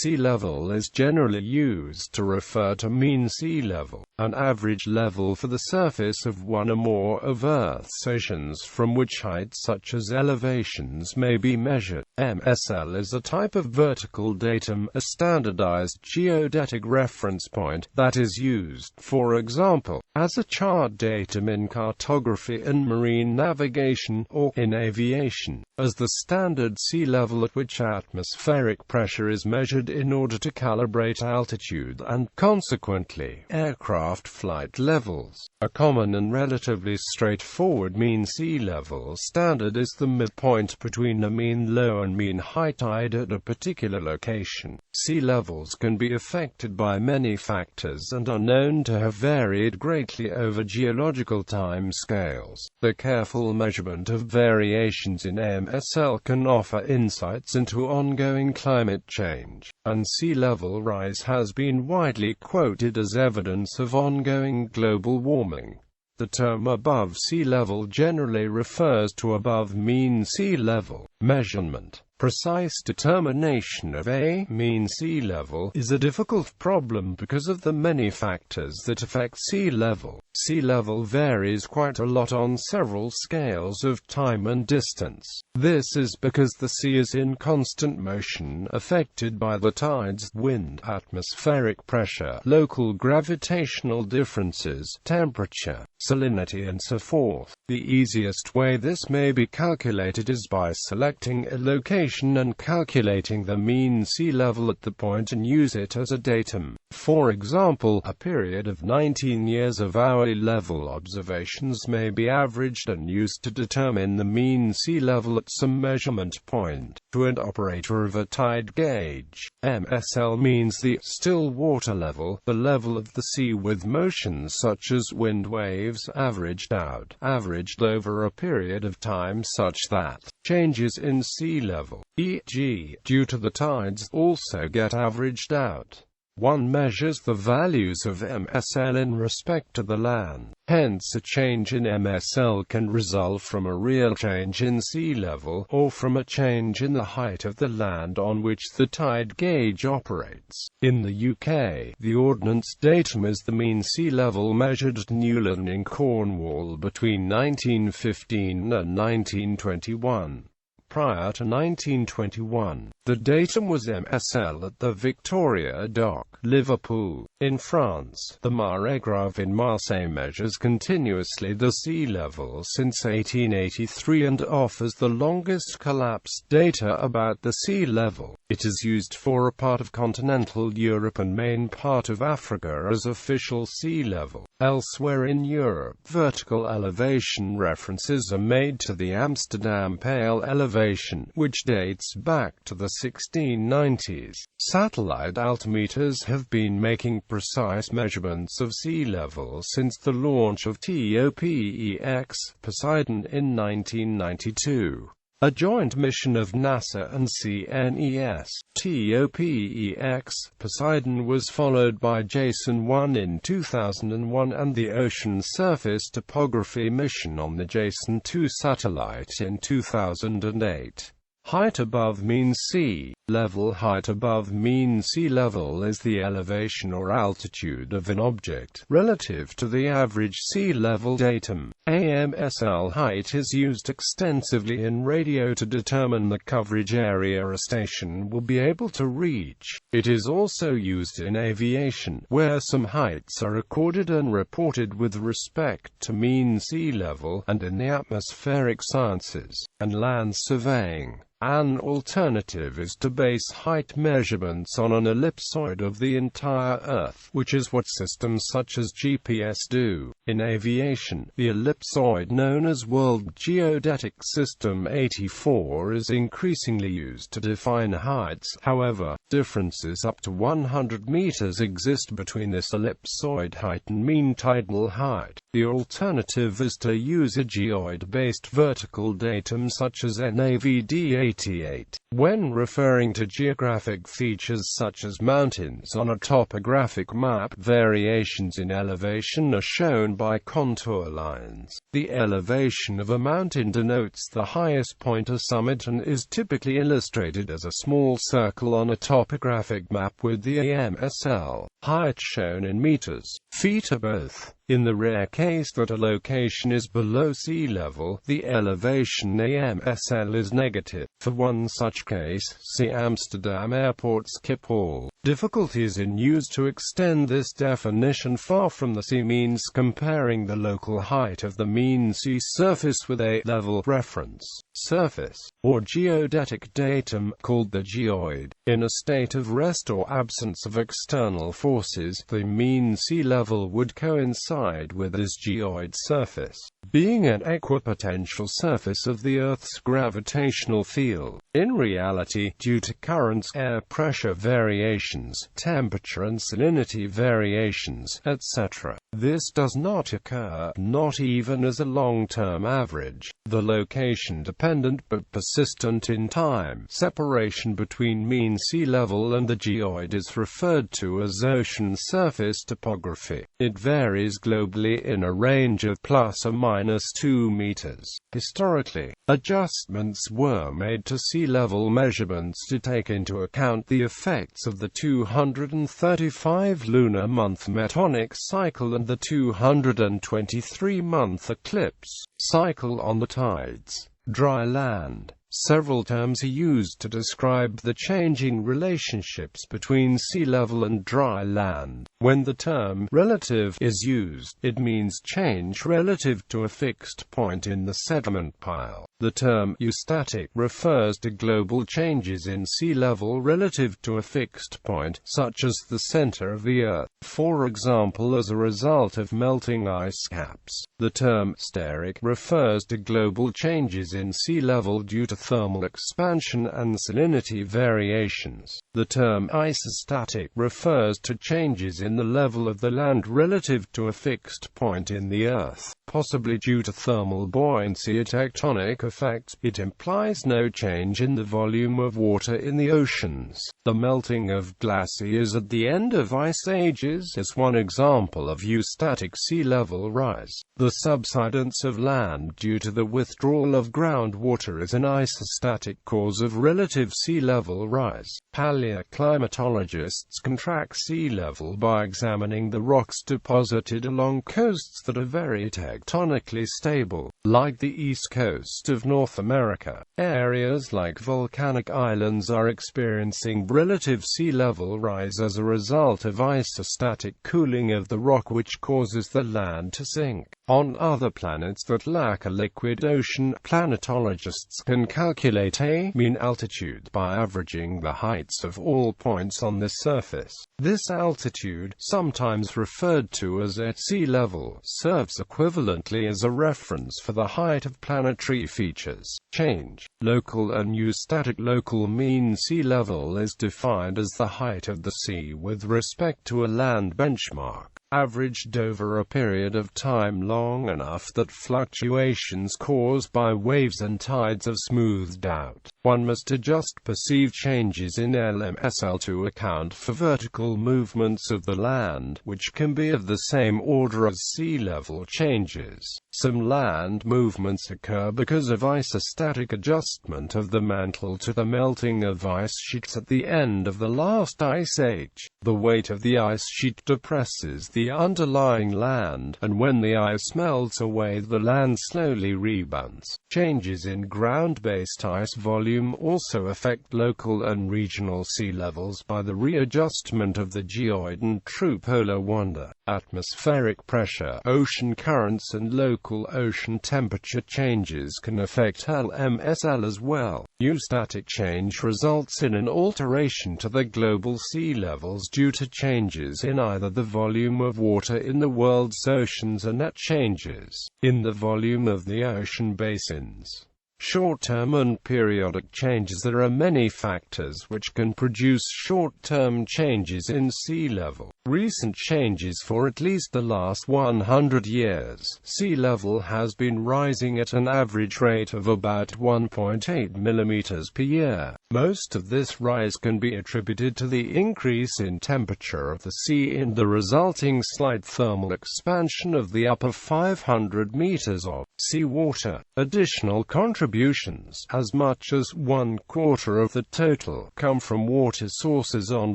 Sea level is generally used to refer to mean sea level, an average level for the surface of one or more of Earth's oceans from which heights such as elevations may be measured. MSL is a type of vertical datum, a standardized geodetic reference point, that is used, for example, as a chart datum in cartography and marine navigation, or, in aviation, as the standard sea level at which atmospheric pressure is measured in order to calibrate altitude and, consequently, aircraft flight levels. A common and relatively straightforward mean sea level standard is the midpoint between a mean low and mean high tide at a particular location. Sea levels can be affected by many factors and are known to have varied greatly over geological time scales. The careful measurement of variations in MSL can offer insights into ongoing climate change, and sea level rise has been widely quoted as evidence of ongoing global warming. The term above sea level generally refers to above mean sea level. Measurement. Precise determination of a mean sea level is a difficult problem because of the many factors that affect sea level. Sea level varies quite a lot on several scales of time and distance. This is because the sea is in constant motion, affected by the tides, wind, atmospheric pressure, local gravitational differences, temperature, salinity and so forth. The easiest way this may be calculated is by selecting a location and calculating the mean sea level at the point and use it as a datum. For example, a period of 19 years of hourly level observations may be averaged and used to determine the mean sea level at some measurement point. To an operator of a tide gauge, MSL means the still water level, the level of the sea with motions such as wind waves averaged over a period of time such that changes in sea level, e.g., due to the tides, also get averaged out. One measures the values of MSL in respect to the land. Hence, a change in MSL can result from a real change in sea level, or from a change in the height of the land on which the tide gauge operates. In the UK, the ordnance datum is the mean sea level measured at Newlyn in Cornwall between 1915 and 1921. Prior to 1921, the datum was MSL at the Victoria Dock, Liverpool. In France, the Marégrave in Marseille measures continuously the sea level since 1883 and offers the longest collapsed data about the sea level. It is used for a part of continental Europe and main part of Africa as official sea level. Elsewhere in Europe, vertical elevation references are made to the Amsterdam Pale elevation, which dates back to the 1690s. Satellite altimeters have been making precise measurements of sea level since the launch of TOPEX Poseidon in 1992. A joint mission of NASA and CNES, TOPEX Poseidon was followed by JASON-1 in 2001 and the Ocean Surface Topography mission on the JASON-2 satellite in 2008. Height above mean sea level. Height above mean sea level is the elevation or altitude of an object relative to the average sea level datum. AMSL height is used extensively in radio to determine the coverage area a station will be able to reach. It is also used in aviation, where some heights are recorded and reported with respect to mean sea level, and in the atmospheric sciences and land surveying. An alternative is to base height measurements on an ellipsoid of the entire Earth, which is what systems such as GPS do. In aviation, the ellipsoid known as World Geodetic System 84 is increasingly used to define heights. However, differences up to 100 meters exist between this ellipsoid height and mean tidal height. The alternative is to use a geoid-based vertical datum such as NAVD 88. When referring to geographic features such as mountains on a topographic map, variations in elevation are shown by contour lines. The elevation of a mountain denotes the highest point or summit and is typically illustrated as a small circle on a topographic map with the AMSL height shown in meters, feet or both. In the rare case that a location is below sea level, the elevation AMSL is negative. For one such case, see Amsterdam Airport Schiphol. Difficulties in use to extend this definition far from the sea means comparing the local height of the mean sea surface with a level reference surface, or geodetic datum, called the geoid. In a state of rest or absence of external forces, the mean sea level would coincide with this geoid surface, being an equipotential surface of the Earth's gravitational field. In reality, due to currents, air pressure variations, temperature and salinity variations, etc., this does not occur, not even as a long-term average. The location-dependent but persistent in time separation between mean sea level and the geoid is referred to as ocean surface topography. It varies globally in a range of plus or minus 2 meters. Historically, adjustments were made to sea level measurements to take into account the effects of the 235 lunar month metonic cycle and the 223-month eclipse cycle on the tides. Dry land. Several terms are used to describe the changing relationships between sea level and dry land. When the term relative is used, it means change relative to a fixed point in the sediment pile. The term eustatic refers to global changes in sea level relative to a fixed point, such as the center of the Earth, for example as a result of melting ice caps. The term steric refers to global changes in sea level due to thermal expansion and salinity variations. The term isostatic refers to changes in the level of the land relative to a fixed point in the Earth, possibly due to thermal buoyancy or tectonic effects. It implies no change in the volume of water in the oceans. The melting of glaciers at the end of ice ages is one example of eustatic sea level rise. The subsidence of land due to the withdrawal of groundwater is an isostatic cause of relative sea level rise. Paleoclimatologists can track sea level by examining the rocks deposited along coasts that are very tectonically stable, like the east coast of North America. Areas like volcanic islands are experiencing relative sea level rise as a result of isostatic cooling of the rock, which causes the land to sink. On other planets that lack a liquid ocean, planetologists can calculate a mean altitude by averaging the heights of all points on the surface. This altitude, sometimes referred to as at sea level, serves equivalently as a reference for the height of planetary features. Change. Local and eustatic. Local mean sea level is defined as the height of the sea with respect to a land benchmark, averaged over a period of time long enough that fluctuations caused by waves and tides are smoothed out. One must adjust perceived changes in LMSL to account for vertical movements of the land, which can be of the same order as sea level changes. Some land movements occur because of isostatic adjustment of the mantle to the melting of ice sheets at the end of the last ice age. The weight of the ice sheet depresses the underlying land, and when the ice melts away, the land slowly rebounds. Changes in ground-based ice volume also affect local and regional sea levels by the readjustment of the geoid and true polar wander. Atmospheric pressure, ocean currents and local ocean temperature changes can affect LMSL as well. Eustatic change results in an alteration to the global sea levels due to changes in either the volume of water in the world's oceans or net changes in the volume of the ocean basins. Short-term and periodic changes. There are many factors which can produce short-term changes in sea level. recent changes. For at least the last 100 years, sea level has been rising at an average rate of about 1.8 millimeters per year. Most of this rise can be attributed to the increase in temperature of the sea and the resulting slight thermal expansion of the upper 500 meters of seawater. Additional contributions, as much as 1/4 of the total, come from water sources on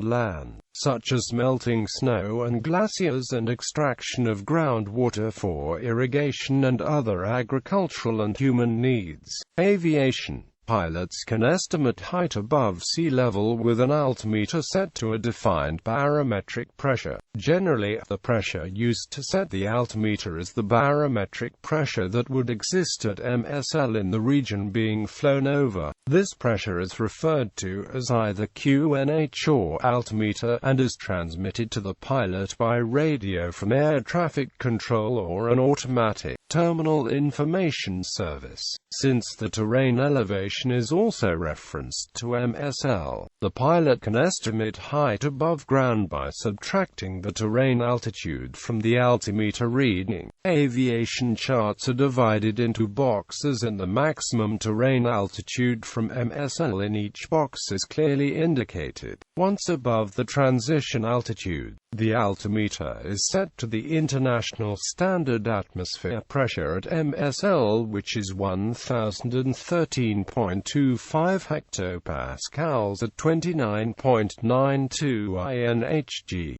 land, such as melting snow and glaciers, and extraction of groundwater for irrigation and other agricultural and human needs. Aviation. Pilots can estimate height above sea level with an altimeter set to a defined barometric pressure. Generally, the pressure used to set the altimeter is the barometric pressure that would exist at MSL in the region being flown over. This pressure is referred to as either QNH or altimeter, and is transmitted to the pilot by radio from air traffic control or an automatic terminal information service. Since the terrain elevation is also referenced to MSL, the pilot can estimate height above ground by subtracting the terrain altitude from the altimeter reading. Aviation charts are divided into boxes, and the maximum terrain altitude from MSL in each box is clearly indicated. Once above the transition altitude, the altimeter is set to the international standard atmosphere pressure at MSL, which is 1013.25 hectopascals at 29.92 INHG.